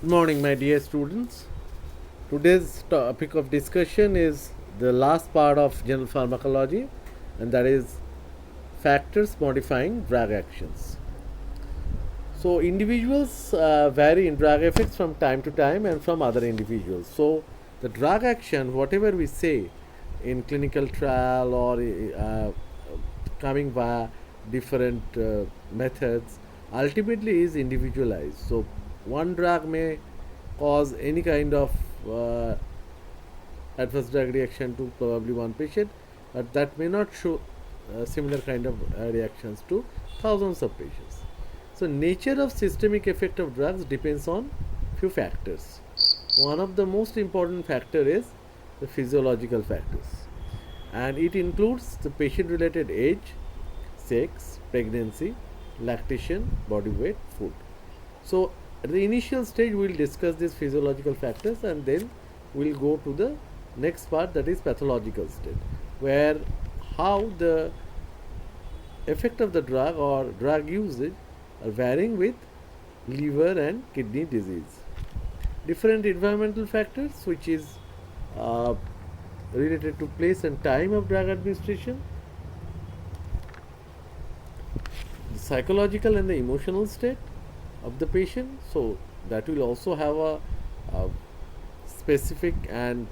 Good morning, my dear students. Today's topic of discussion is the last part of general pharmacology, and that is factors modifying drug actions. So, individuals vary in drug effects from time to time and from other individuals. So, the drug action, whatever we say in clinical trial or coming via different methods, ultimately is individualized. So, one drug may cause any kind of uh, adverse drug reaction to probably one patient, but that may not show similar kind of reactions to thousands of patients. So, nature of systemic effect of drugs depends on few factors. One of the most important factor is the physiological factors, and it includes the patient-related age, sex, pregnancy, lactation, body weight, food. So, at the initial stage, we will discuss these physiological factors, and then we will go to the next part, that is pathological state, where how the effect of the drug or drug usage are varying with liver and kidney disease. Different environmental factors, which is uh, related to place and time of drug administration, the psychological and the emotional state of the patient. So that will also have a specific and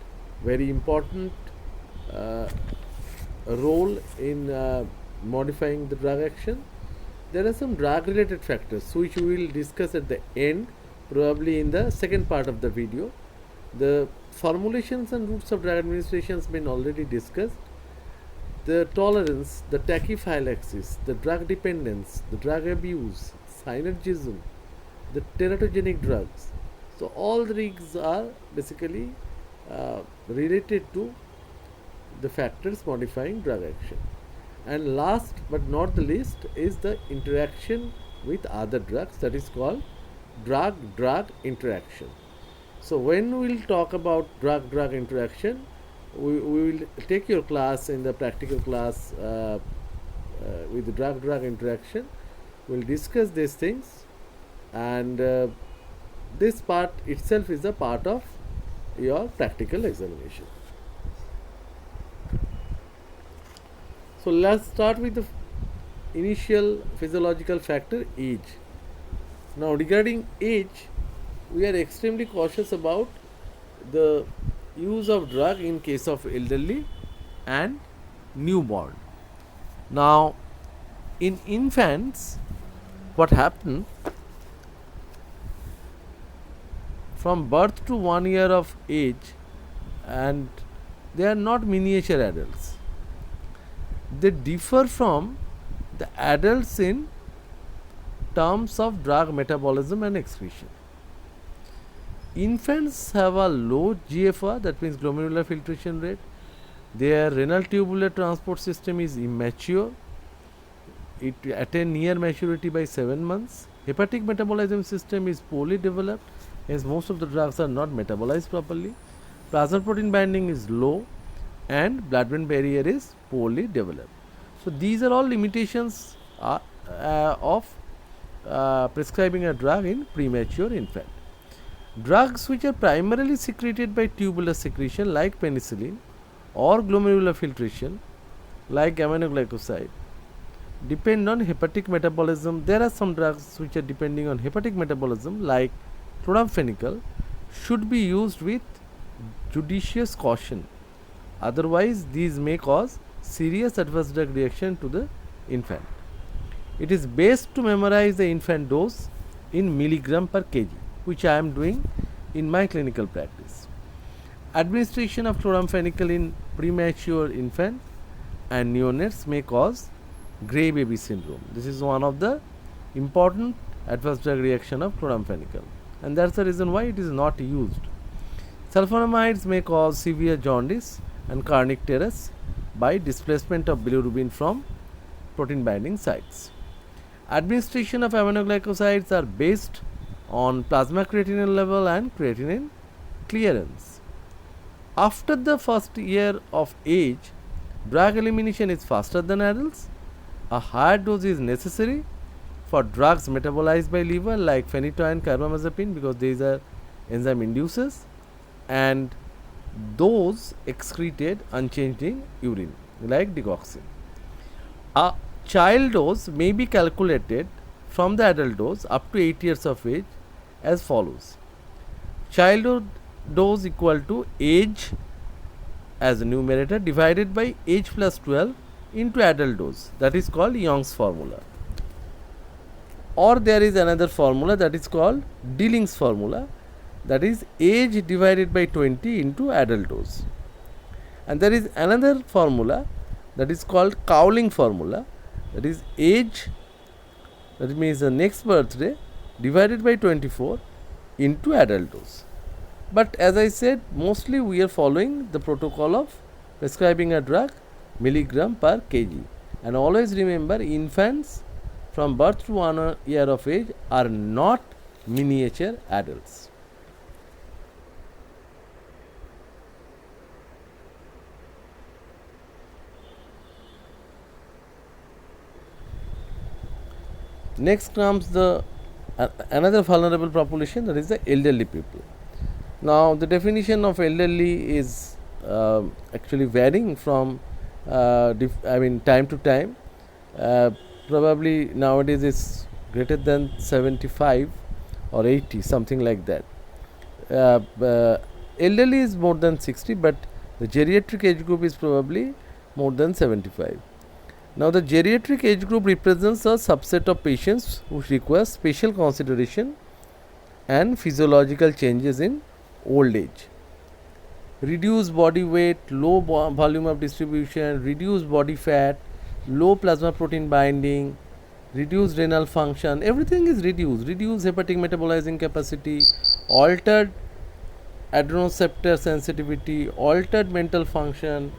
very important uh, role in modifying the drug action. There are some drug related factors which we will discuss at the end, probably in the second part of the video. The formulations and routes of drug administration has been already discussed. The tolerance, the tachyphylaxis, the drug dependence, the drug abuse, synergism, the teratogenic drugs. So all these are basically related to the factors modifying drug action. And last but not the least is the interaction with other drugs, that is called drug drug interaction. So when we will talk about drug drug interaction, we will take your class in the practical class with the drug drug interaction. We will discuss these things, and this part itself is a part of your practical examination. So let's start with the initial physiological factor, age. Now regarding age, we are extremely cautious about the use of drug in case of elderly and newborn. Now in infants, what happens from birth to 1 year of age, and they are not miniature adults. They differ from the adults in terms of drug metabolism and excretion. Infants have a low GFR, that means glomerular filtration rate. Their renal tubular transport system is immature. It attains near maturity by 7 months. Hepatic metabolism system is poorly developed, as most of the drugs are not metabolized properly. Plasma protein binding is low, and blood-brain barrier is poorly developed. So these are all limitations of prescribing a drug in premature infant. Drugs which are primarily secreted by tubular secretion like penicillin, or glomerular filtration like aminoglycoside, depend on hepatic metabolism. There are some drugs which are depending on hepatic metabolism like chloramphenicol, should be used with judicious caution. Otherwise, these may cause serious adverse drug reaction to the infant. It is best to memorize the infant dose in milligram per kg, which I am doing in my clinical practice. Administration of chloramphenicol in premature infant and neonates may cause grey baby syndrome. This is one of the important adverse drug reaction of chloramphenicol, and that's the reason why it is not used. Sulfonamides may cause severe jaundice and carnic terrors by displacement of bilirubin from protein binding sites. Administration of aminoglycosides are based on plasma creatinine level and creatinine clearance. After the first year of age, drug elimination is faster than adults. A higher dose is necessary for drugs metabolized by liver like phenytoin, carbamazepine, because these are enzyme inducers, and those excreted unchanged in urine like digoxin. A child dose may be calculated from the adult dose up to 8 years of age as follows. Childhood dose equal to age as a numerator divided by age plus 12 into adult dose, that is called Young's formula. Or there is another formula that is called Dilling's formula, that is age divided by 20 into adult dose. And there is another formula that is called Cowling formula, that is age, that means the next birthday, divided by 24 into adult dose. But as I said, mostly we are following the protocol of prescribing a drug milligram per kg. And always remember, infants from birth to 1 year of age are not miniature adults. Next comes the another vulnerable population, that is the elderly people. Now the definition of elderly is actually varying from time to time. Probably nowadays it's greater than 75 or 80, something like that. Elderly is more than 60, but the geriatric age group is probably more than 75. Now the geriatric age group represents a subset of patients who require special consideration and physiological changes in old age. Reduced body weight, low volume of distribution, reduced body fat, low plasma protein binding, reduced renal function, everything is reduced. Reduced hepatic metabolizing capacity, altered adrenoceptor sensitivity, altered mental function.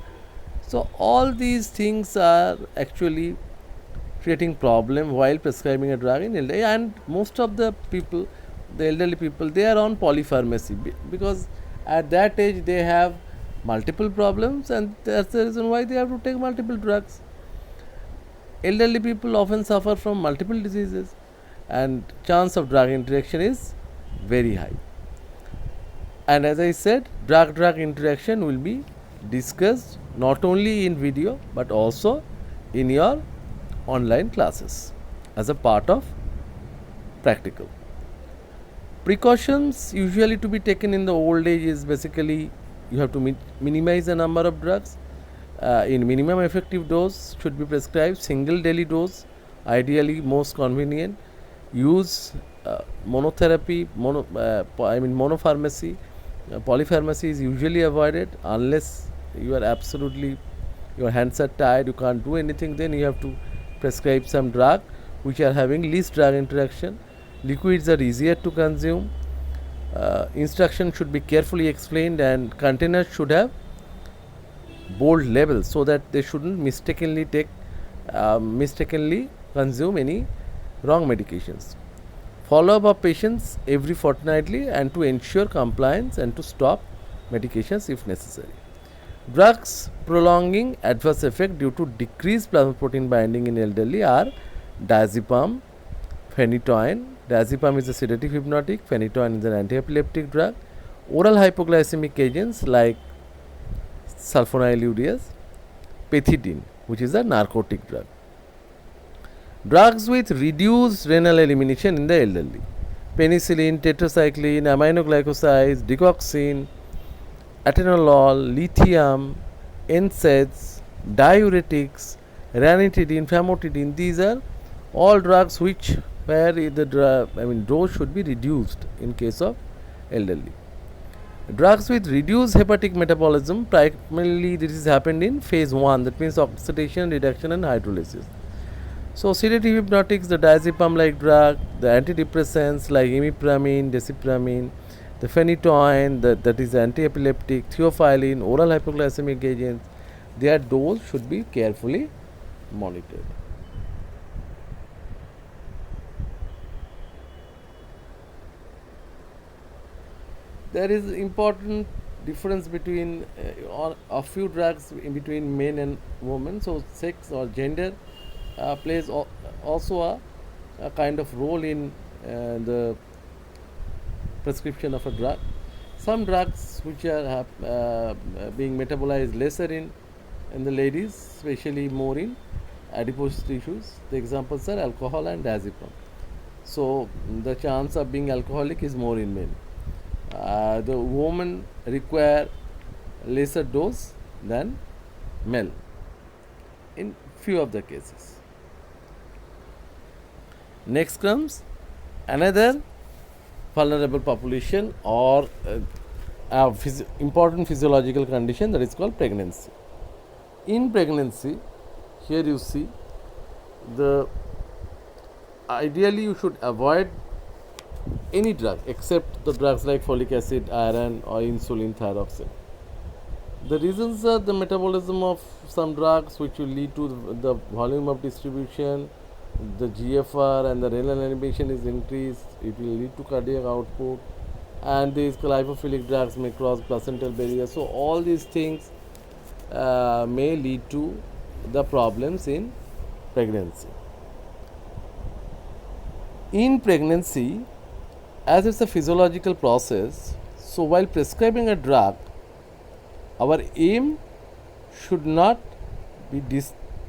So all these things are actually creating problem while prescribing a drug in elderly, and most of the people, the elderly people, they are on polypharmacy because at that age they have multiple problems, and that's the reason why they have to take multiple drugs. Elderly people often suffer from multiple diseases, and chance of drug interaction is very high. And as I said, drug-drug interaction will be discussed not only in video but also in your online classes as a part of practical. Precautions usually to be taken in the old age is basically you have to minimize the number of drugs. In minimum effective dose should be prescribed single daily dose, ideally most convenient. Use monotherapy, monopharmacy. Polypharmacy is usually avoided unless you are absolutely, your hands are tied, you can't do anything, then you have to prescribe some drug which are having least drug interaction. Liquids are easier to consume. Instruction should be carefully explained, and containers should have bold labels so that they shouldn't mistakenly consume any wrong medications. Follow up of patients every fortnightly and to ensure compliance and to stop medications if necessary. Drugs prolonging adverse effect due to decreased plasma protein binding in elderly are diazepam, phenytoin. Diazepam is a sedative hypnotic, phenytoin is an anti-epileptic drug. Oral hypoglycemic agents like sulfonylureas, pethidine, which is a narcotic drug. Drugs with reduced renal elimination in the elderly: penicillin, tetracycline, aminoglycosides, digoxin, atenolol, lithium, NSAIDs, diuretics, ranitidine, famotidine. These are all drugs which where the dose should be reduced in case of elderly. Drugs with reduced hepatic metabolism, primarily this is happened in phase 1, that means oxidation, reduction and hydrolysis. So sedative hypnotics, the diazepam like drug, the antidepressants like imipramine, desipramine, the phenytoin, that is anti-epileptic, theophylline, oral hypoglycemic agents, their dose should be carefully monitored. There is important difference between a few drugs in between men and women. So sex or gender plays also a a kind of role in the prescription of a drug. Some drugs which are being metabolized lesser in the ladies, especially more in adipose tissues. The examples are alcohol and diazepam. So the chance of being alcoholic is more in men. The women require lesser dose than male in few of the cases. Next comes another vulnerable population or important physiological condition, that is called pregnancy. In pregnancy, here you see ideally you should avoid any drug except the drugs like folic acid, iron or insulin thyroxine. The reasons are the metabolism of some drugs which will lead to the volume of distribution, the GFR and the renal inhibition is increased, it will lead to cardiac output, and these lipophilic drugs may cross placental barrier. So all these things may lead to the problems in pregnancy. In pregnancy, as it's a physiological process, so while prescribing a drug, our aim should not be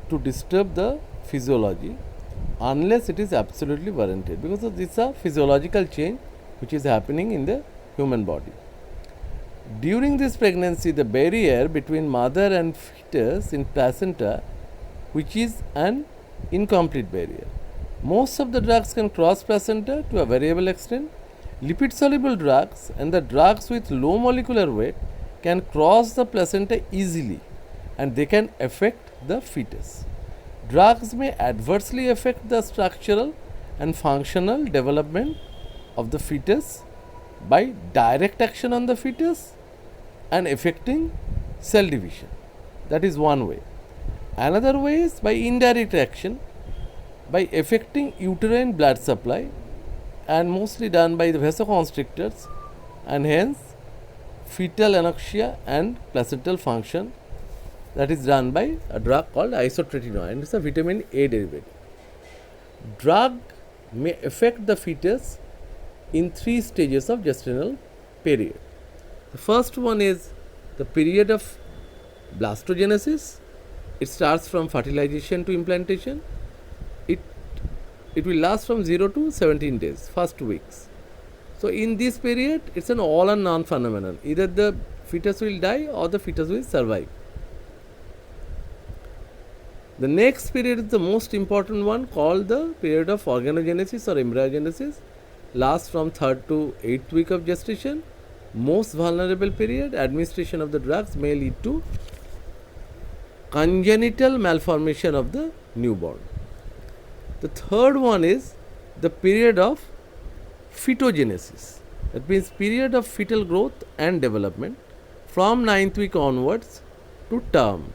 to disturb the physiology unless it is absolutely warranted, because this is a physiological change which is happening in the human body. During this pregnancy, the barrier between mother and fetus in placenta, which is an incomplete barrier. Most of the drugs can cross placenta to a variable extent. Lipid soluble drugs and the drugs with low molecular weight can cross the placenta easily and they can affect the fetus. Drugs may adversely affect the structural and functional development of the fetus by direct action on the fetus and affecting cell division. That is one way. Another way is by indirect action by affecting uterine blood supply and mostly done by the vasoconstrictors, and hence fetal anoxia and placental function, that is done by a drug called isotretinoin. It is a vitamin A derivative. Drug may affect the fetus in 3 stages of gestational period. The first one is the period of blastogenesis. It starts from fertilization to implantation. It will last from 0 to 17 days, first weeks. So in this period, it's an all or none phenomenon. Either the fetus will die or the fetus will survive. The next period is the most important one, called the period of organogenesis or embryogenesis. Lasts from 3rd to 8th week of gestation. Most vulnerable period. Administration of the drugs may lead to congenital malformation of the newborn. The third one is the period of fetogenesis. That means period of fetal growth and development from 9th week onwards to term.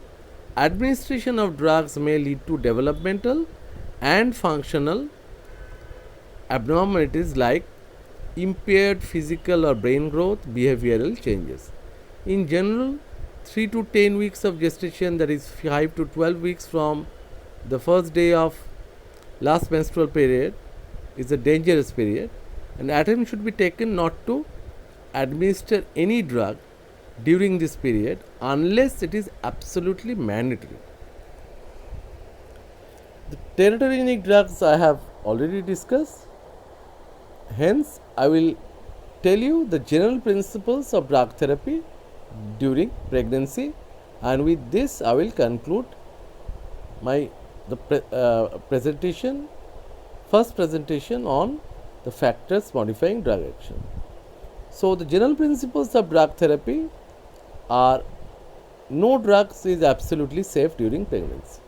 Administration of drugs may lead to developmental and functional abnormalities like impaired physical or brain growth, behavioral changes. In general, 3 to 10 weeks of gestation, that is 5 to 12 weeks from the first day of last menstrual period, is a dangerous period, and attempt should be taken not to administer any drug during this period unless it is absolutely mandatory. The teratogenic drugs I have already discussed. Hence, I will tell you the general principles of drug therapy during pregnancy, and with this I will conclude my presentation, first presentation on the factors modifying drug action. So the general principles of drug therapy are: no drugs is absolutely safe during pregnancy.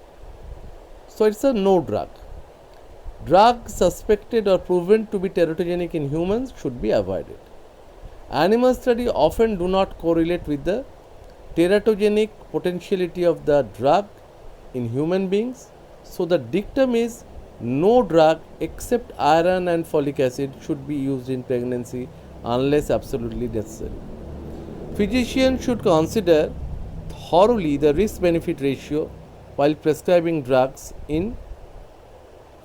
So it's a no drug. Drugs suspected or proven to be teratogenic in humans should be avoided. Animal studies often do not correlate with the teratogenic potentiality of the drug in human beings. So the dictum is no drug except iron and folic acid should be used in pregnancy unless absolutely necessary. Physicians should consider thoroughly the risk-benefit ratio while prescribing drugs in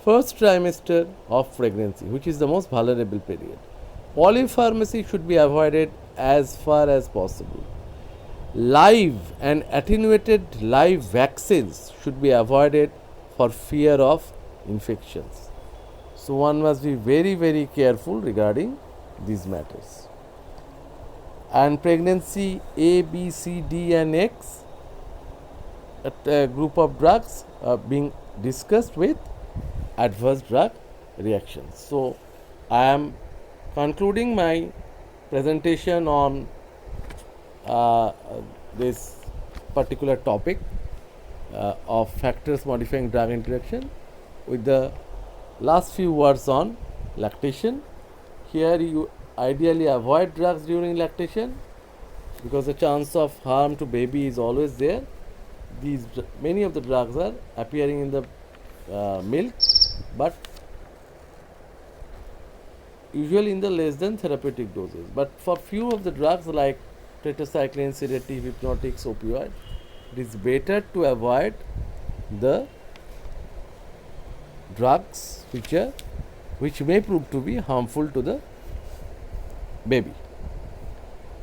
first trimester of pregnancy, which is the most vulnerable period. Polypharmacy should be avoided as far as possible. Live and attenuated live vaccines should be avoided for fear of infections. So one must be very, very careful regarding these matters. And pregnancy A, B, C, D and X, a group of drugs are being discussed with adverse drug reactions. So I am concluding my presentation on this particular topic of factors modifying drug interaction with the last few words on lactation. Here you ideally avoid drugs during lactation because the chance of harm to baby is always there. Many of the drugs are appearing in the milk, but usually in the less than therapeutic doses. But for few of the drugs like tetracycline, sedative, hypnotics, opioid, it is better to avoid the drugs which may prove to be harmful to the baby.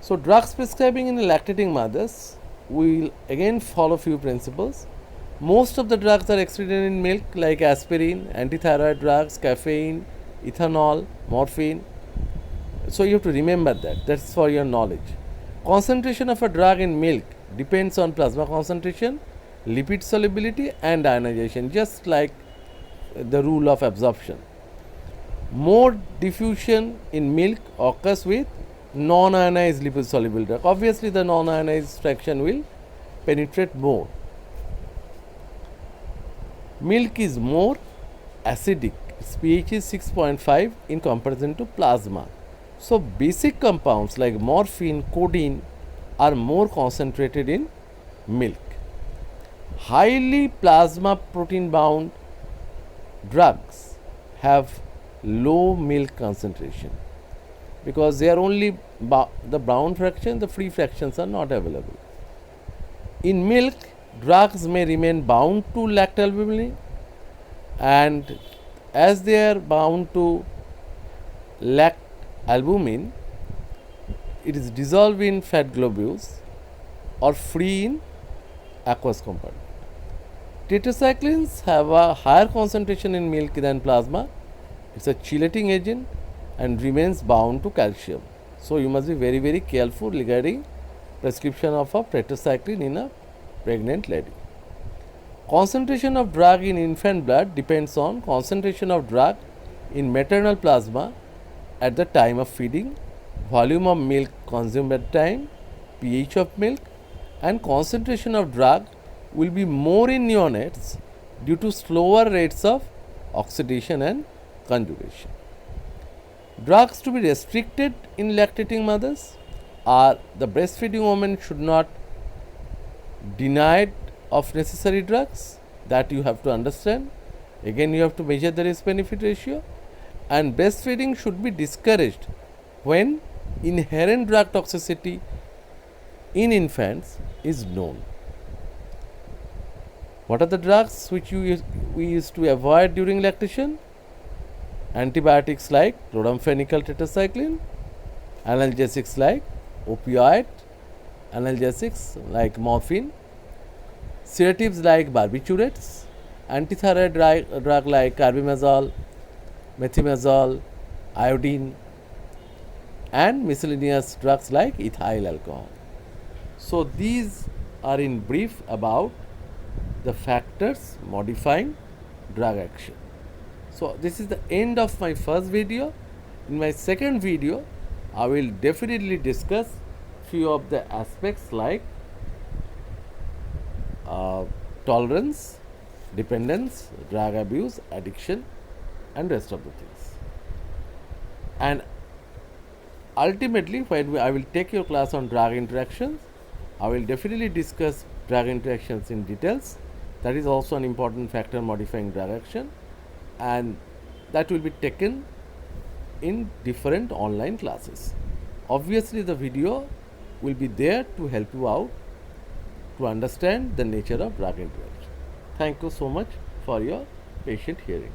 So drugs prescribing in lactating mothers, we will again follow few principles. Most of the drugs are excreted in milk like aspirin, antithyroid drugs, caffeine, ethanol, morphine. So you have to remember that. That's for your knowledge. Concentration of a drug in milk depends on plasma concentration, lipid solubility and ionization, just like the rule of absorption. More diffusion in milk occurs with non-ionized lipid soluble drug. Obviously the non-ionized fraction will penetrate more. Milk is more acidic. Its pH is 6.5 in comparison to plasma. So basic compounds like morphine, codeine are more concentrated in milk. Highly plasma protein bound drugs have low milk concentration because they are only the bound fraction, the free fractions are not available. In milk, drugs may remain bound to lactalbumin, and as they are bound to lactalbumin, it is dissolved in fat globules or free in aqueous compartment. Tetracyclines have a higher concentration in milk than plasma. It's a chelating agent and remains bound to calcium. So you must be very, very careful regarding prescription of a tetracycline in a pregnant lady. Concentration of drug in infant blood depends on concentration of drug in maternal plasma at the time of feeding, volume of milk consumed at time, pH of milk, and concentration of drug will be more in neonates due to slower rates of oxidation and conjugation. Drugs to be restricted in lactating mothers are the breastfeeding woman should not denied of necessary drugs, that you have to understand. Again you have to measure the risk benefit ratio, and breastfeeding should be discouraged when inherent drug toxicity in infants is known. What are the drugs which we used to avoid during lactation? Antibiotics like chloramphenicol tetracycline, analgesics like opioid, analgesics like morphine, sedatives like barbiturates, antithyroid drug like carbimazole, methimazole, iodine, and miscellaneous drugs like ethyl alcohol. So these are in brief about the factors modifying drug action. So this is the end of my first video. In my second video, I will definitely discuss few of the aspects like tolerance, dependence, drug abuse, addiction, and rest of the things. And ultimately, when I will take your class on drug interactions, I will definitely discuss drug interactions in details. That is also an important factor modifying drug action, and that will be taken in different online classes. Obviously, the video will be there to help you out to understand the nature of drug interaction. Thank you so much for your patient hearing.